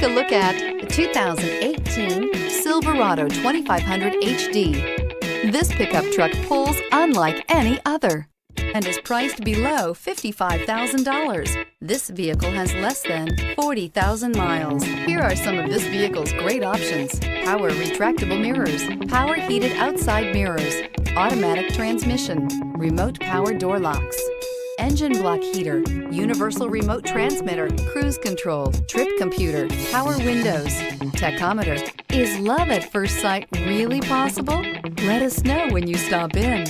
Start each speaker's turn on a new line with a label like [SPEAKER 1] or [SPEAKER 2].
[SPEAKER 1] Take a look at the 2018 Silverado 2500HD. This pickup truck pulls unlike any other and is priced below $55,000. This vehicle has less than 40,000 miles. Here are some of this vehicle's great options: power retractable mirrors, power heated outside mirrors, automatic transmission, remote power door locks, engine block heater, universal remote transmitter, cruise control, trip computer, power windows, tachometer. Is love at first sight really possible? Let us know when you stop in.